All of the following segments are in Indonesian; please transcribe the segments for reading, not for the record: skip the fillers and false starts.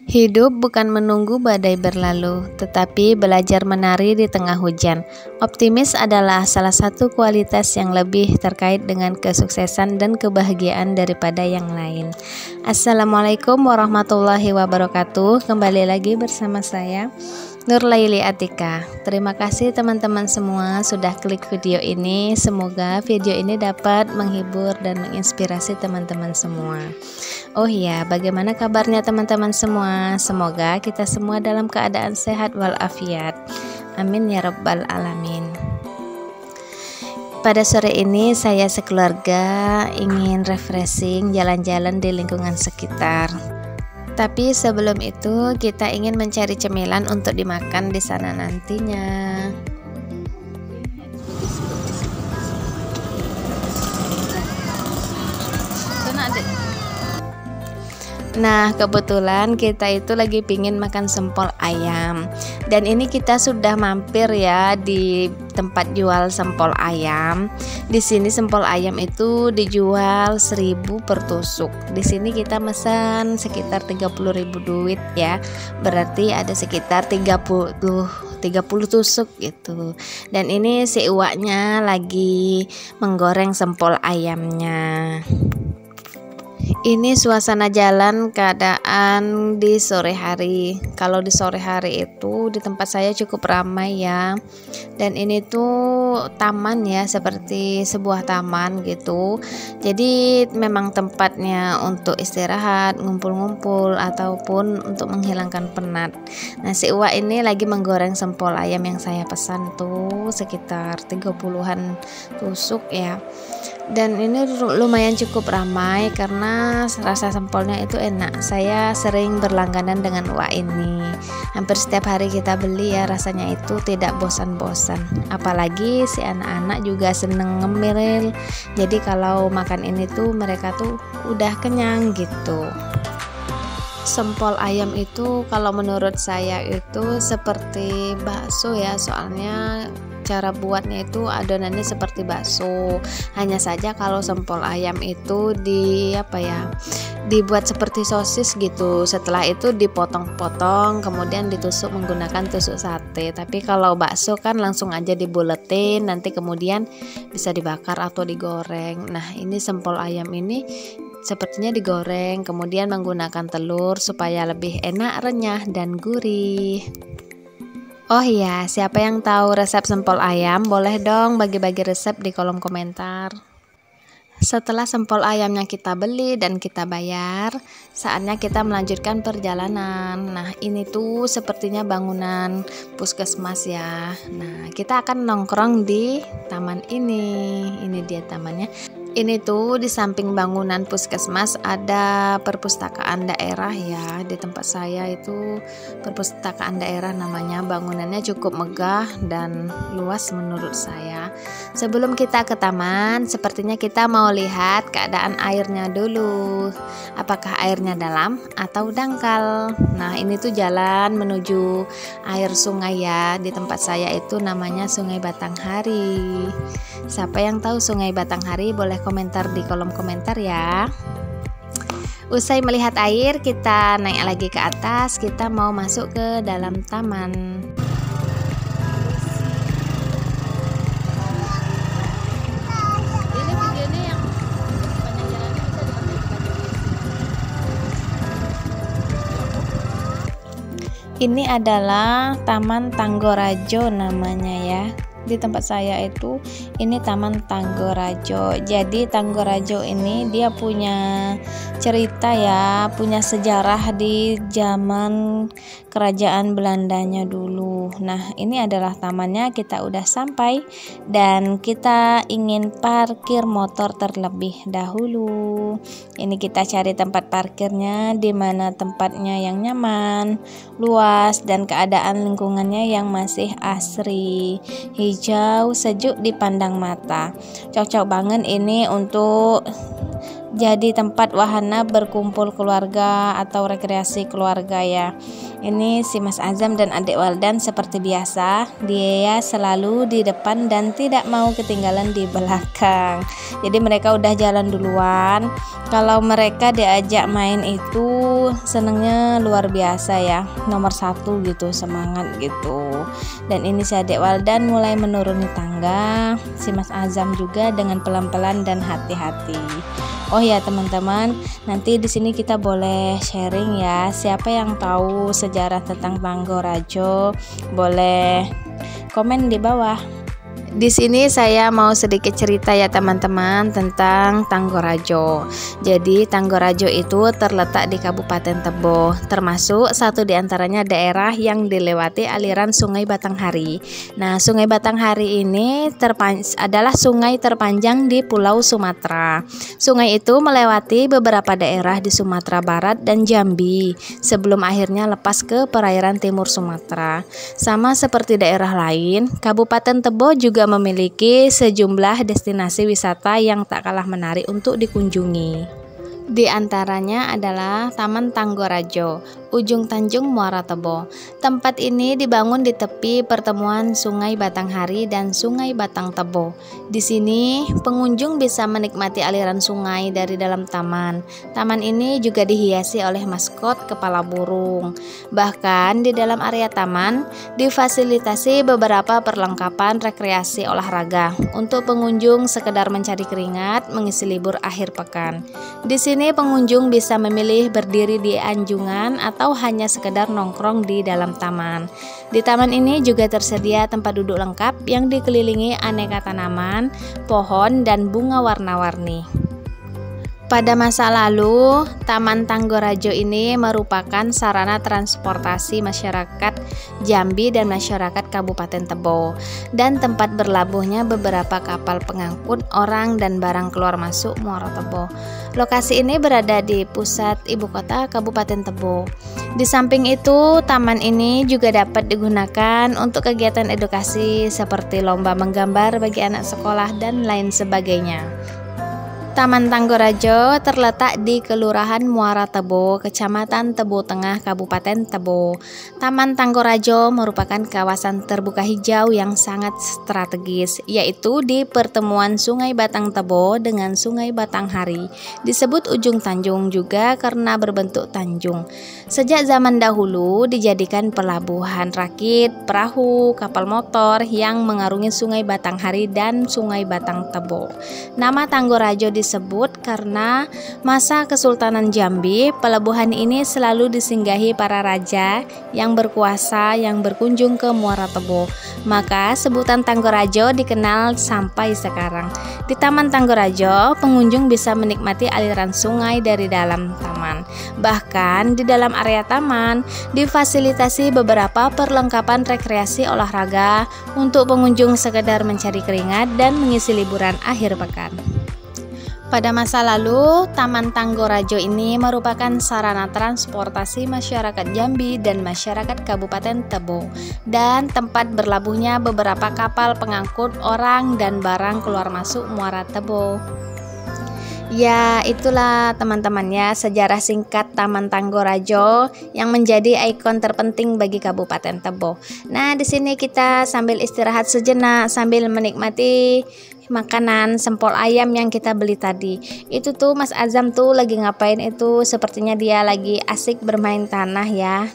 Hidup bukan menunggu badai berlalu, tetapi belajar menari di tengah hujan. Optimis adalah salah satu kualitas yang lebih terkait dengan kesuksesan dan kebahagiaan daripada yang lain. Assalamualaikum warahmatullahi wabarakatuh. Kembali lagi bersama saya, Nurlaili Atika. Terima kasih teman-teman semua sudah klik video ini. Semoga video ini dapat menghibur dan menginspirasi teman-teman semua. Oh iya, bagaimana kabarnya teman-teman semua? Semoga kita semua dalam keadaan sehat walafiat. Amin ya rabbal alamin. Pada sore ini saya sekeluarga ingin refreshing, jalan-jalan di lingkungan sekitar. Tapi sebelum itu kita ingin mencari cemilan untuk dimakan di sana nantinya. Nah, kebetulan kita itu lagi pingin makan sempol ayam. Dan ini kita sudah mampir ya di tempat jual sempol ayam. Di sini sempol ayam itu dijual 1.000 per tusuk. Di sini kita pesan sekitar 30.000 duit ya. Berarti ada sekitar 30 tusuk gitu. Dan ini si uaknya lagi menggoreng sempol ayamnya. Ini suasana jalan keadaan di sore hari. Kalau di sore hari itu di tempat saya cukup ramai ya. Dan ini tuh taman ya, seperti sebuah taman gitu. Jadi memang tempatnya untuk istirahat, ngumpul-ngumpul ataupun untuk menghilangkan penat. Nah, si Uwa ini lagi menggoreng sempol ayam yang saya pesan tuh sekitar 30-an tusuk ya. Dan ini lumayan cukup ramai karena rasa sempolnya itu enak. Saya sering berlangganan dengan Wak ini. Hampir setiap hari kita beli ya, rasanya itu tidak bosan-bosan. Apalagi si anak-anak juga seneng ngemil. Jadi kalau makan ini tuh mereka tuh udah kenyang gitu. Sempol ayam itu kalau menurut saya itu seperti bakso ya, soalnya cara buatnya itu adonannya seperti bakso. Hanya saja kalau sempol ayam itu dibuat seperti sosis gitu. Setelah itu dipotong-potong kemudian ditusuk menggunakan tusuk sate. Tapi kalau bakso kan langsung aja dibuletin, nanti kemudian bisa dibakar atau digoreng. Nah, ini sempol ayam ini sepertinya digoreng kemudian menggunakan telur supaya lebih enak, renyah dan gurih. Oh iya, siapa yang tahu resep sempol ayam boleh dong bagi-bagi resep di kolom komentar. Setelah sempol ayamnya kita beli dan kita bayar, saatnya kita melanjutkan perjalanan. Nah, ini tuh sepertinya bangunan puskesmas ya. Nah, kita akan nongkrong di taman ini. Ini dia tamannya. Ini tuh di samping bangunan puskesmas ada perpustakaan daerah ya. Di tempat saya itu perpustakaan daerah namanya. Bangunannya cukup megah dan luas menurut saya. Sebelum kita ke taman, sepertinya kita mau lihat keadaan airnya dulu. Apakah airnya dalam atau dangkal? Nah, ini tuh jalan menuju air sungai ya. Di tempat saya itu namanya Sungai Batanghari. Siapa yang tahu Sungai Batanghari boleh komentar di kolom komentar ya. Usai melihat air, kita naik lagi ke atas. Kita mau masuk ke dalam taman. Ini adalah Taman Tanggorajo namanya ya. Di tempat saya itu ini Taman Tanggorajo. Jadi Tanggorajo ini dia punya cerita ya, punya sejarah di zaman kerajaan Belandanya dulu. Nah, ini adalah tamannya. Kita udah sampai dan kita ingin parkir motor terlebih dahulu. Ini kita cari tempat parkirnya di mana tempatnya yang nyaman, luas dan keadaan lingkungannya yang masih asri, hijau, sejuk dipandang mata. Cocok banget ini untuk jadi tempat wahana berkumpul keluarga atau rekreasi keluarga ya. Ini si Mas Azam dan adik Waldan seperti biasa, dia selalu di depan dan tidak mau ketinggalan di belakang. Jadi mereka udah jalan duluan. Kalau mereka diajak main itu senengnya luar biasa ya, nomor 1 gitu, semangat gitu. Dan ini si adik Waldan mulai menuruni tangga, si Mas Azam juga dengan pelan-pelan dan hati-hati. Oh ya teman-teman, nanti di sini kita boleh sharing ya. Siapa yang tahu sejarah tentang Tanggorajo, boleh komen di bawah. Di sini saya mau sedikit cerita ya teman-teman tentang Tanggorajo. Jadi Tanggorajo itu terletak di Kabupaten Tebo, termasuk satu di antaranya daerah yang dilewati aliran Sungai Batanghari. Nah, Sungai Batanghari ini adalah sungai terpanjang di Pulau Sumatera. Sungai itu melewati beberapa daerah di Sumatera Barat dan Jambi sebelum akhirnya lepas ke perairan timur Sumatera. Sama seperti daerah lain, Kabupaten Tebo juga memiliki sejumlah destinasi wisata yang tak kalah menarik untuk dikunjungi. Di antaranya adalah Taman Tanggorajo, ujung Tanjung Muara Tebo. Tempat ini dibangun di tepi pertemuan Sungai Batanghari dan Sungai Batang Tebo. Di sini pengunjung bisa menikmati aliran sungai dari dalam taman. Taman ini juga dihiasi oleh maskot kepala burung. Bahkan di dalam area taman difasilitasi beberapa perlengkapan rekreasi olahraga untuk pengunjung sekedar mencari keringat mengisi libur akhir pekan. Di sini pengunjung bisa memilih berdiri di anjungan atau hanya sekedar nongkrong di dalam taman. Di taman ini juga tersedia tempat duduk lengkap yang dikelilingi aneka tanaman, pohon, dan bunga warna-warni. Pada masa lalu, Taman Tanggorajo ini merupakan sarana transportasi masyarakat Jambi dan masyarakat Kabupaten Tebo dan tempat berlabuhnya beberapa kapal pengangkut orang dan barang keluar masuk Muara Tebo. Lokasi ini berada di pusat ibu kota Kabupaten Tebo. Di samping itu, taman ini juga dapat digunakan untuk kegiatan edukasi seperti lomba menggambar bagi anak sekolah dan lain sebagainya. Taman Tanggorajo terletak di Kelurahan Muara Tebo, Kecamatan Tebo Tengah, Kabupaten Tebo. Taman Tanggorajo merupakan kawasan terbuka hijau yang sangat strategis, yaitu di pertemuan Sungai Batang Tebo dengan Sungai Batanghari. Disebut ujung Tanjung juga karena berbentuk tanjung. Sejak zaman dahulu dijadikan pelabuhan rakit, perahu, kapal motor yang mengarungi Sungai Batanghari dan Sungai Batang Tebo. Nama Tanggorajo disebut karena masa Kesultanan Jambi, pelabuhan ini selalu disinggahi para raja yang berkuasa yang berkunjung ke Muara Tebo. Maka sebutan Tanggorajo dikenal sampai sekarang. Di Taman Tanggorajo, pengunjung bisa menikmati aliran sungai dari dalam taman. Bahkan di dalam area taman difasilitasi beberapa perlengkapan rekreasi olahraga untuk pengunjung sekedar mencari keringat dan mengisi liburan akhir pekan. Pada masa lalu, Taman Tanggorajo ini merupakan sarana transportasi masyarakat Jambi dan masyarakat Kabupaten Tebo dan tempat berlabuhnya beberapa kapal pengangkut orang dan barang keluar masuk Muara Tebo. Ya, itulah teman-teman ya sejarah singkat Taman Tanggorajo yang menjadi ikon terpenting bagi Kabupaten Tebo. Nah, di sini kita sambil istirahat sejenak sambil menikmati makanan sempol ayam yang kita beli tadi. Itu tuh Mas Azam tuh lagi ngapain itu? Sepertinya dia lagi asik bermain tanah ya.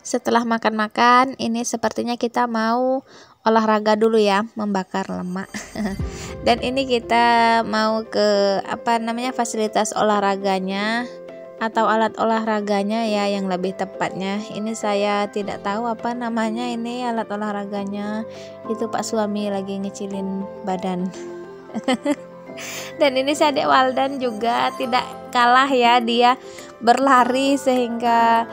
Setelah makan-makan, ini sepertinya kita mau olahraga dulu ya, membakar lemak. Dan ini kita mau ke fasilitas olahraganya atau alat olahraganya ya yang lebih tepatnya. Ini saya tidak tahu apa namanya ini alat olahraganya. Itu Pak suami lagi ngecilin badan. Dan ini si adik Waldan juga tidak kalah ya, dia berlari sehingga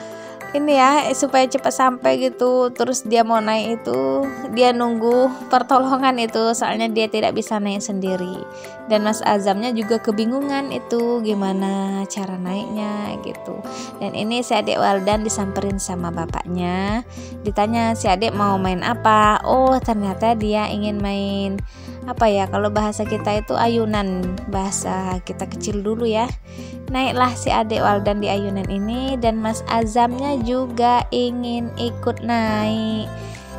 ini ya supaya cepat sampai gitu. Terus dia mau naik itu dia nunggu pertolongan itu, soalnya dia tidak bisa naik sendiri. Dan Mas Azamnya juga kebingungan itu gimana cara naiknya gitu. Dan ini si adik Waldan disamperin sama bapaknya, ditanya si adik mau main apa. Oh ternyata dia ingin main apa ya, kalau bahasa kita itu ayunan, bahasa kita kecil dulu ya. Naiklah si adik Waldan di ayunan ini, dan Mas Azamnya juga ingin ikut naik.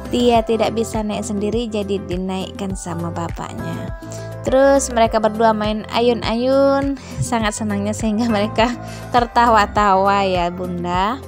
Dia tidak bisa naik sendiri, jadi dinaikkan sama bapaknya. Terus mereka berdua main ayun-ayun, sangat senangnya sehingga mereka tertawa-tawa ya Bunda.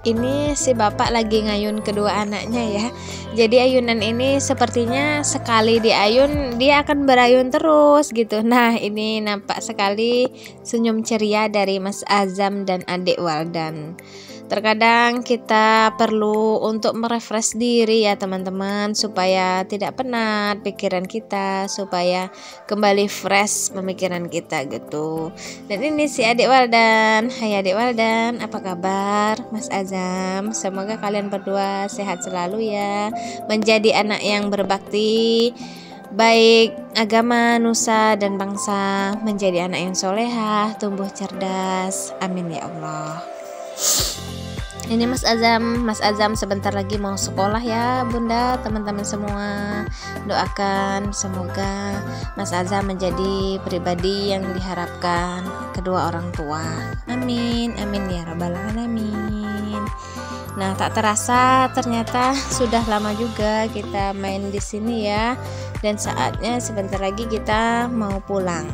Ini si bapak lagi ngayun kedua anaknya ya. Jadi ayunan ini sepertinya sekali diayun dia akan berayun terus gitu. Nah ini nampak sekali senyum ceria dari Mas Azam dan adik Waldan. Terkadang kita perlu untuk merefresh diri ya teman-teman, supaya tidak penat pikiran kita, supaya kembali fresh pemikiran kita gitu. Dan ini si adik Waldan. Hai adik Waldan, apa kabar? Mas Azam, semoga kalian berdua sehat selalu ya, menjadi anak yang berbakti baik agama, nusa, dan bangsa, menjadi anak yang solehah, tumbuh cerdas, amin ya Allah. Ini Mas Azam sebentar lagi mau sekolah ya Bunda, teman-teman semua. Doakan semoga Mas Azam menjadi pribadi yang diharapkan kedua orang tua. Amin, amin ya rabbal alamin. Nah, tak terasa ternyata sudah lama juga kita main di sini ya. Dan saatnya sebentar lagi kita mau pulang.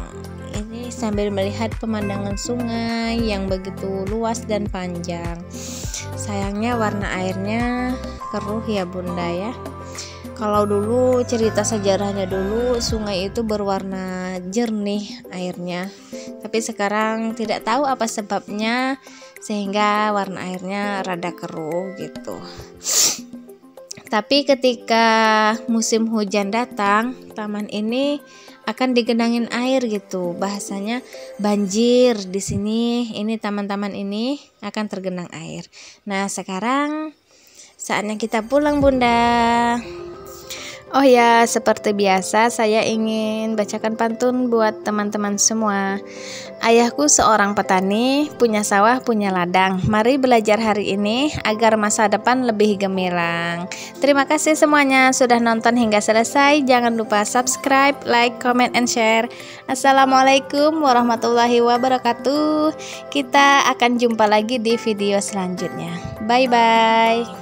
Ini sambil melihat pemandangan sungai yang begitu luas dan panjang. Sayangnya warna airnya keruh ya Bunda ya. Kalau dulu cerita sejarahnya dulu sungai itu berwarna jernih airnya, tapi sekarang tidak tahu apa sebabnya sehingga warna airnya rada keruh gitu. Tapi ketika musim hujan datang, taman ini akan digenangin air gitu. Bahasanya banjir di sini. Ini taman-taman ini akan tergenang air. Nah, sekarang saatnya kita pulang Bunda. Oh ya, seperti biasa saya ingin bacakan pantun buat teman-teman semua. Ayahku seorang petani, punya sawah, punya ladang. Mari belajar hari ini agar masa depan lebih gemilang. Terima kasih semuanya sudah nonton hingga selesai. Jangan lupa subscribe, like, comment, and share. Assalamualaikum warahmatullahi wabarakatuh. Kita akan jumpa lagi di video selanjutnya. Bye-bye.